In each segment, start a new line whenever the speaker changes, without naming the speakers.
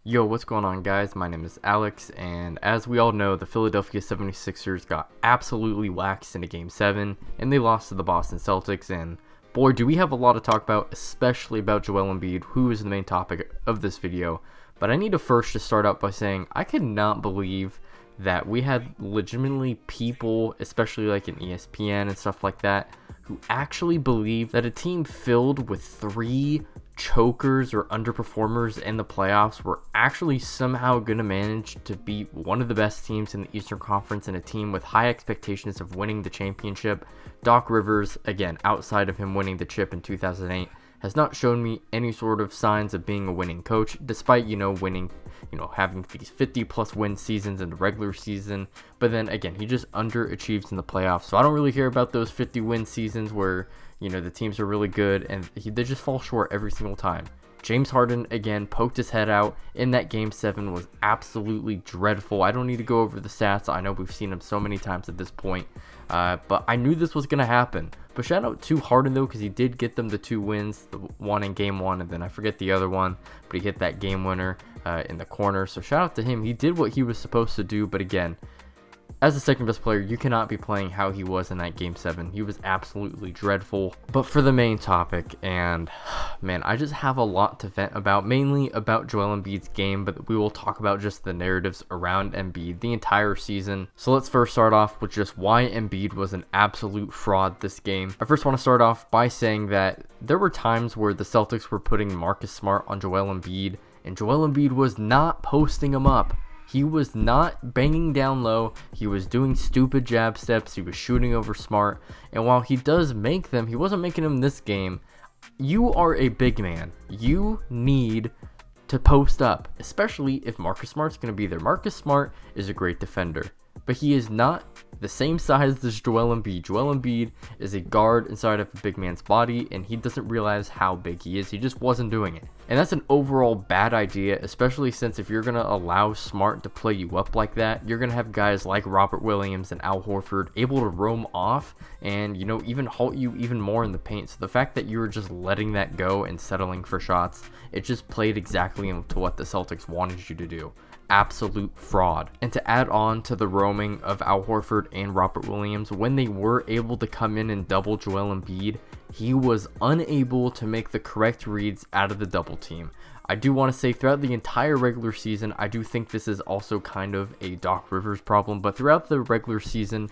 Yo, what's going on, guys? My name is Alex, and as we all know, the Philadelphia 76ers got absolutely waxed in a Game 7, and they lost to the Boston Celtics, and boy, do we have a lot to talk about, especially about Joel Embiid, who is the main topic of this video. But I need to first just start out by saying I could not believe that we had legitimately people, especially like in ESPN and stuff like that, who actually believe that a team filled with 3 chokers or underperformers in the playoffs were actually somehow going to manage to beat one of the best teams in the Eastern Conference and a team with high expectations of winning the championship. Doc Rivers, again, outside of him winning the chip in 2008, has not shown me any sort of signs of being a winning coach, despite, winning, having these 50 plus win seasons in the regular season. But then again, he just underachieves in the playoffs. So I don't really hear about those 50 win seasons where, the teams are really good and they just fall short every single time. James Harden, again, poked his head out in that Game 7, was absolutely dreadful. I don't need to go over the stats. I know we've seen him so many times at this point. But I knew this was going to happen. But shout out to Harden, though, because he did get them the 2 wins. The one in Game 1, and then I forget the other one. But he hit that game winner in the corner. So shout out to him. He did what he was supposed to do. But again, as the second best player, you cannot be playing how he was in that Game 7. He was absolutely dreadful. But for the main topic, and man, I just have a lot to vent about, mainly about Joel Embiid's game, but we will talk about just the narratives around Embiid the entire season. So let's first start off with just why Embiid was an absolute fraud this game. I first want to start off by saying that there were times where the Celtics were putting Marcus Smart on Joel Embiid, and Joel Embiid was not posting him up. He was not banging down low. He was doing stupid jab steps. He was shooting over Smart. And while he does make them, he wasn't making them this game. You are a big man. You need to post up, especially if Marcus Smart's going to be there. Marcus Smart is a great defender, but he is not the same size as Joel Embiid. Joel Embiid is a guard inside of a big man's body, and he doesn't realize how big he is. He just wasn't doing it. And that's an overall bad idea, especially since if you're going to allow Smart to play you up like that, you're going to have guys like Robert Williams and Al Horford able to roam off and, even halt you even more in the paint. So the fact that you were just letting that go and settling for shots, it just played exactly into what the Celtics wanted you to do. Absolute fraud. And to add on to the roaming of Al Horford and Robert Williams, when they were able to come in and double Joel Embiid, he was unable to make the correct reads out of the double team. I do want to say throughout the entire regular season, I do think this is also kind of a Doc Rivers problem, but throughout the regular season,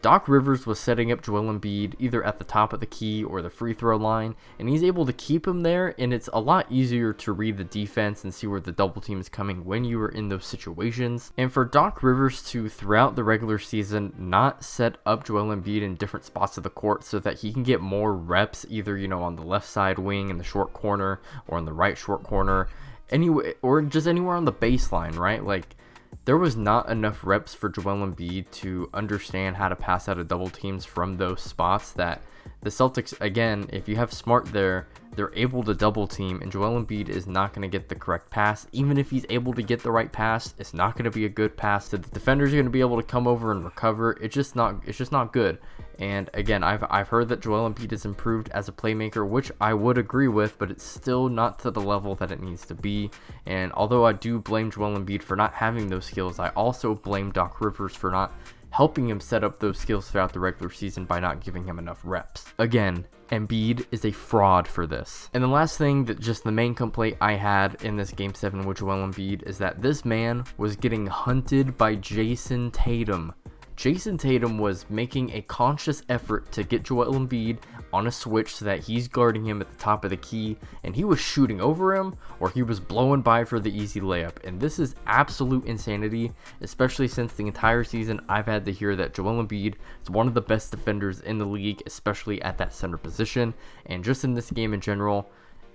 Doc Rivers was setting up Joel Embiid either at the top of the key or the free throw line, and he's able to keep him there, and it's a lot easier to read the defense and see where the double team is coming when you are in those situations. And for Doc Rivers to, throughout the regular season, not set up Joel Embiid in different spots of the court so that he can get more reps, either, on the left side wing in the short corner or in the right short corner, anyway, or just anywhere on the baseline, right? Like, there was not enough reps for Joel Embiid to understand how to pass out of double teams from those spots that the Celtics, again, if you have Smart there, they're able to double team, and Joel Embiid is not going to get the correct pass. Even if he's able to get the right pass, it's not going to be a good pass. So the defenders are going to be able to come over and recover. It's just not good. And again, I've heard that Joel Embiid has improved as a playmaker, which I would agree with, but it's still not to the level that it needs to be. And although I do blame Joel Embiid for not having those skills, I also blame Doc Rivers for not helping him set up those skills throughout the regular season by not giving him enough reps. Again, Embiid is a fraud for this. And the last thing, that just the main complaint I had in this Game 7 with Joel Embiid, is that this man was getting hunted by Jason Tatum. Jason Tatum was making a conscious effort to get Joel Embiid on a switch so that he's guarding him at the top of the key, and he was shooting over him or he was blowing by for the easy layup. And this is absolute insanity, especially since the entire season I've had to hear that Joel Embiid is one of the best defenders in the league, especially at that center position. And just in this game in general,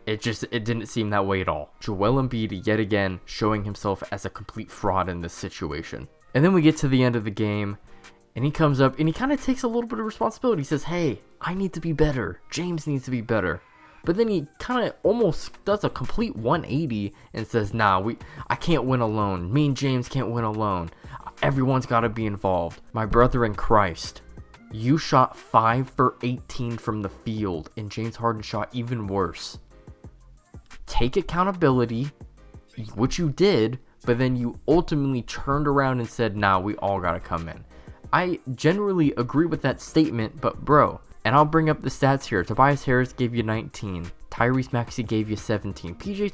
it didn't seem that way at all. Joel Embiid yet again showing himself as a complete fraud in this situation. And then we get to the end of the game, and he comes up and he kind of takes a little bit of responsibility. He says, hey, I need to be better. James needs to be better. But then he kind of almost does a complete 180 and says, nah, I can't win alone. Me and James can't win alone. Everyone's got to be involved. My brother in Christ, you shot 5 for 18 from the field, and James Harden shot even worse. Take accountability. which you did, but then you ultimately turned around and said, nah, we all gotta come in. I generally agree with that statement, but bro, and I'll bring up the stats here. Tobias Harris gave you 19. Tyrese Maxey gave you 17. PJ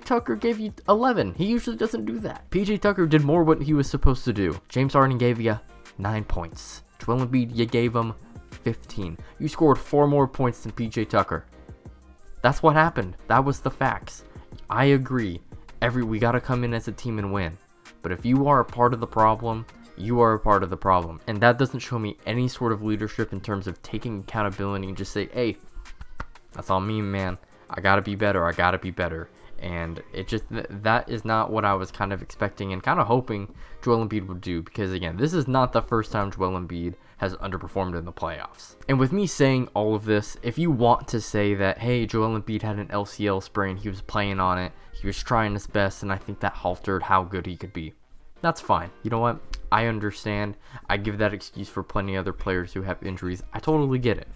Tucker gave you 11. He usually doesn't do that. PJ Tucker did more what he was supposed to do. James Harden gave you 9 points. Joel Embiid, you gave him 15. You scored 4 more points than PJ Tucker. That's what happened. That was the facts. I agree. We gotta come in as a team and win. But if you are a part of the problem, you are a part of the problem. And that doesn't show me any sort of leadership in terms of taking accountability and just say, hey, that's all me, man. I gotta be better. And it just, that is not what I was kind of expecting and kind of hoping Joel Embiid would do. Because again, this is not the first time Joel Embiid has underperformed in the playoffs. And with me saying all of this, if you want to say that, hey, Joel Embiid had an LCL sprain, he was playing on it, he was trying his best, and I think that halted how good he could be, that's fine. You know what? I understand. I give that excuse for plenty of other players who have injuries. I totally get it.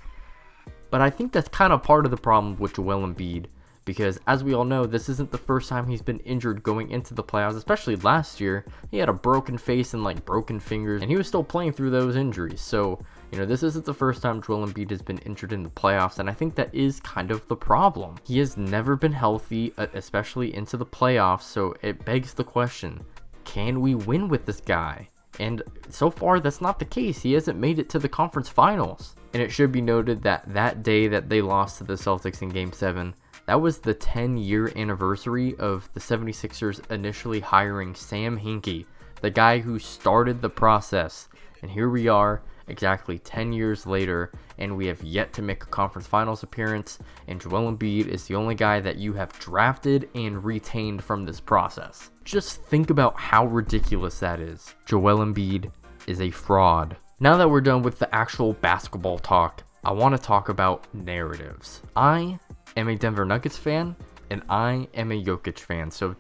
But I think that's kind of part of the problem with Joel Embiid, because as we all know, this isn't the first time he's been injured going into the playoffs, especially last year. He had a broken face and like broken fingers, and he was still playing through those injuries. So, you know, this isn't the first time Joel Embiid has been injured in the playoffs, and I think that is kind of the problem. He has never been healthy, especially into the playoffs, so it begs the question, can we win with this guy? And so far, that's not the case. He hasn't made it to the conference finals. And it should be noted that that day that they lost to the Celtics in Game 7, that was the 10-year anniversary of the 76ers initially hiring Sam Hinkie, the guy who started the process. And here we are, exactly 10 years later, and we have yet to make a conference finals appearance, and Joel Embiid is the only guy that you have drafted and retained from this process. Just think about how ridiculous that is. Joel Embiid is a fraud. Now that we're done with the actual basketball talk, I want to talk about narratives. I am a Denver Nuggets fan, and I am a Jokic fan, so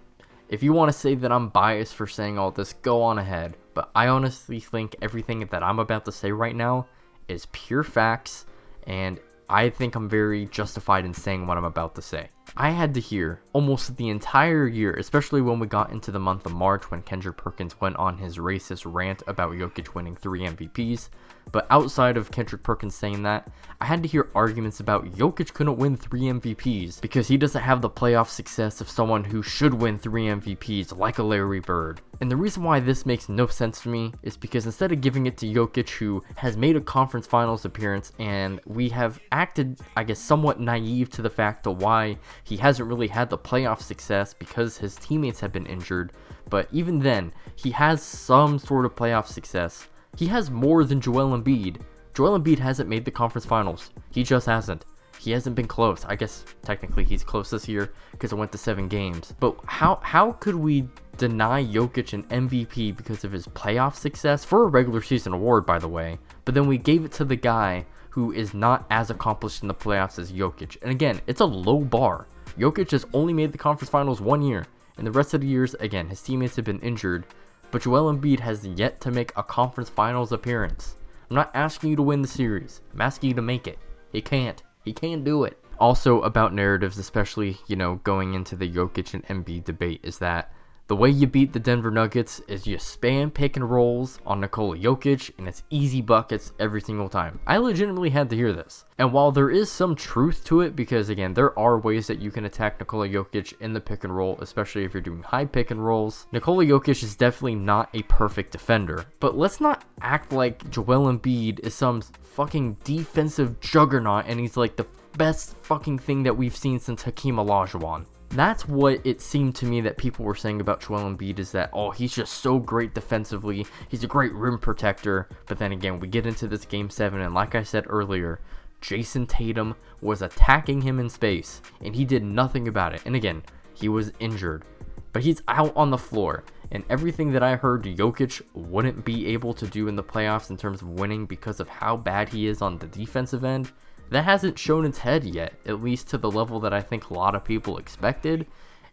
if you want to say that I'm biased for saying all this, go on ahead. But I honestly think everything that I'm about to say right now is pure facts, and I think I'm very justified in saying what I'm about to say. I had to hear almost the entire year, especially when we got into the month of March when Kendrick Perkins went on his racist rant about Jokic winning 3 MVPs. But outside of Kendrick Perkins saying that, I had to hear arguments about Jokic couldn't win 3 MVPs because he doesn't have the playoff success of someone who should win 3 MVPs like a Larry Bird. And the reason why this makes no sense to me is because instead of giving it to Jokic, who has made a conference finals appearance, and we have acted, I guess, somewhat naive to the fact of why he hasn't really had the playoff success because his teammates have been injured, but even then, he has some sort of playoff success. He has more than Joel Embiid. Joel Embiid hasn't made the conference finals. He just hasn't. He hasn't been close. I guess technically he's close this year because it went to 7 games. But how could we deny Jokic an MVP because of his playoff success? For a regular season award, by the way. But then we gave it to the guy who is not as accomplished in the playoffs as Jokic. And again, it's a low bar. Jokic has only made the conference finals 1 year. And the rest of the years, again, his teammates have been injured. But Joel Embiid has yet to make a conference finals appearance. I'm not asking you to win the series. I'm asking you to make it. He can't. He can't do it. Also about narratives, especially, going into the Jokic and Embiid debate, is that the way you beat the Denver Nuggets is you spam pick and rolls on Nikola Jokic, and it's easy buckets every single time. I legitimately had to hear this. And while there is some truth to it, because again, there are ways that you can attack Nikola Jokic in the pick and roll, especially if you're doing high pick and rolls. Nikola Jokic is definitely not a perfect defender. But let's not act like Joel Embiid is some fucking defensive juggernaut and he's like the best fucking thing that we've seen since Hakeem Olajuwon. That's what it seemed to me that people were saying about Joel Embiid, is that, oh, he's just so great defensively, he's a great rim protector. But then again, we get into this Game 7, and like I said earlier, Jason Tatum was attacking him in space, and he did nothing about it. And again, he was injured, but he's out on the floor. And everything that I heard Jokic wouldn't be able to do in the playoffs in terms of winning because of how bad he is on the defensive end, that hasn't shown its head yet, at least to the level that I think a lot of people expected.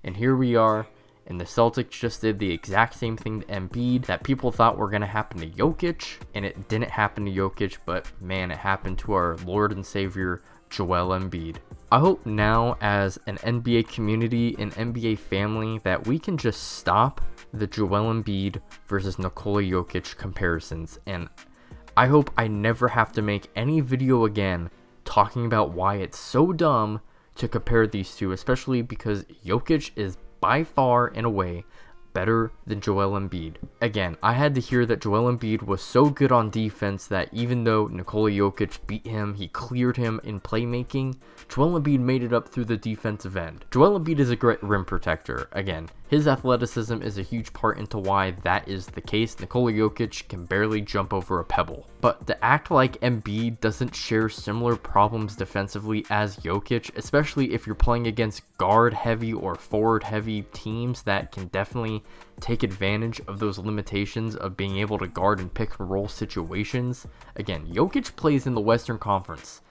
And here we are, and the Celtics just did the exact same thing to Embiid that people thought were going to happen to Jokic, and it didn't happen to Jokic, but man, it happened to our Lord and Savior, Joel Embiid. I hope now as an NBA community, an NBA family, that we can just stop the Joel Embiid versus Nikola Jokic comparisons, and I hope I never have to make any video again talking about why it's so dumb to compare these two, especially because Jokic is by far, in a way, better than Joel Embiid. Again, I had to hear that Joel Embiid was so good on defense that even though Nikola Jokic beat him, he cleared him in playmaking, Joel Embiid made it up through the defensive end. Joel Embiid is a great rim protector. Again, his athleticism is a huge part into why that is the case. Nikola Jokic can barely jump over a pebble. But to act like Embiid doesn't share similar problems defensively as Jokic, especially if you're playing against guard-heavy or forward-heavy teams that can definitely take advantage of those limitations of being able to guard in pick-and-roll situations. Again, Jokic plays in the Western Conference.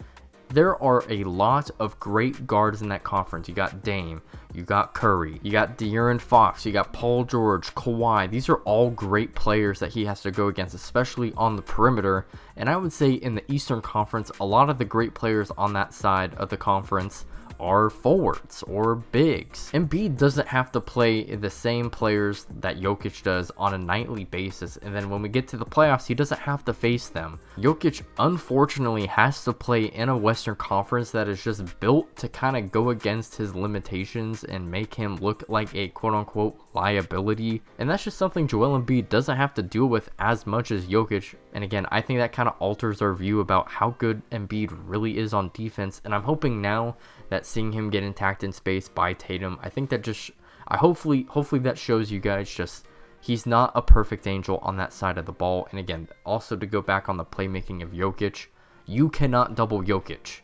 There are a lot of great guards in that conference. You got Dame, you got Curry, you got De'Aaron Fox, you got Paul George, Kawhi. These are all great players that he has to go against, especially on the perimeter. And I would say in the Eastern Conference, a lot of the great players on that side of the conference are forwards or bigs. Embiid doesn't have to play the same players that Jokic does on a nightly basis, and then when we get to the playoffs, he doesn't have to face them. Jokic unfortunately has to play in a Western Conference that is just built to kind of go against his limitations and make him look like a quote-unquote liability, and that's just something Joel Embiid doesn't have to deal with as much as Jokic. And again, I think that kind of alters our view about how good Embiid really is on defense, and I'm hoping now that seeing him get attacked in space by Tatum, I think that just, hopefully that shows you guys just he's not a perfect angel on that side of the ball. And again, also to go back on the playmaking of Jokic, you cannot double Jokic.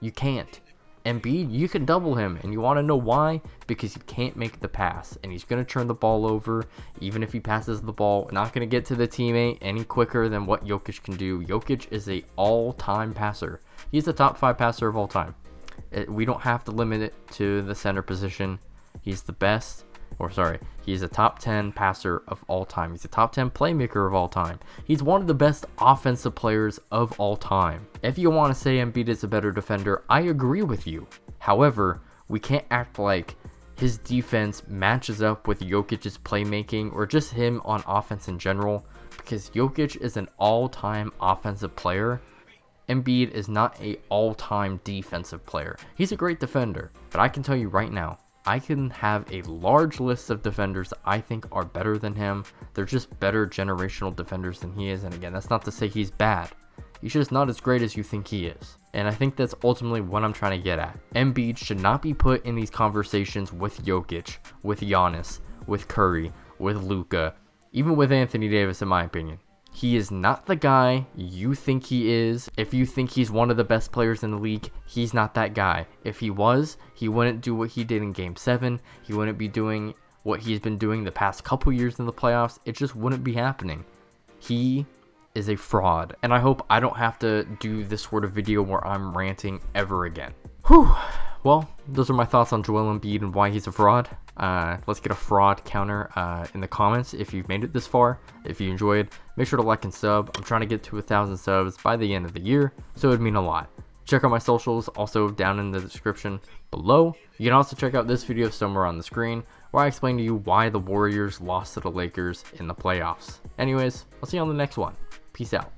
You can't. Embiid, you can double him, and you want to know why? Because he can't make the pass, and he's going to turn the ball over, even if he passes the ball, not going to get to the teammate any quicker than what Jokic can do. Jokic is a all-time passer. He's the top 5 passer of all time. We don't have to limit it to the center position. He's the best, he's a top 10 passer of all time. He's a top 10 playmaker of all time. He's one of the best offensive players of all time. If you want to say Embiid is a better defender, I agree with you. However, we can't act like his defense matches up with Jokic's playmaking or just him on offense in general, because Jokic is an all-time offensive player. Embiid is not an all-time defensive player. He's a great defender, but I can tell you right now, I can have a large list of defenders that I think are better than him. They're just better generational defenders than he is, and again, that's not to say he's bad. He's just not as great as you think he is. And I think that's ultimately what I'm trying to get at. Embiid should not be put in these conversations with Jokic, with Giannis, with Curry, with Luka, even with Anthony Davis, in my opinion. He is not the guy you think he is. If you think he's one of the best players in the league, he's not that guy. If he was, he wouldn't do what he did in Game 7. He wouldn't be doing what he's been doing the past couple years in the playoffs. It just wouldn't be happening. He is a fraud, and I hope I don't have to do this sort of video where I'm ranting ever again. Whew. Well, those are my thoughts on Joel Embiid and why he's a fraud. Let's get a fraud counter in the comments if you've made it this far. If you enjoyed, make sure to like and sub. I'm trying to get to 1,000 subs by the end of the year, so it would mean a lot. Check out my socials, also down in the description below. You can also check out this video somewhere on the screen, where I explain to you why the Warriors lost to the Lakers in the playoffs. Anyways, I'll see you on the next one. Peace out.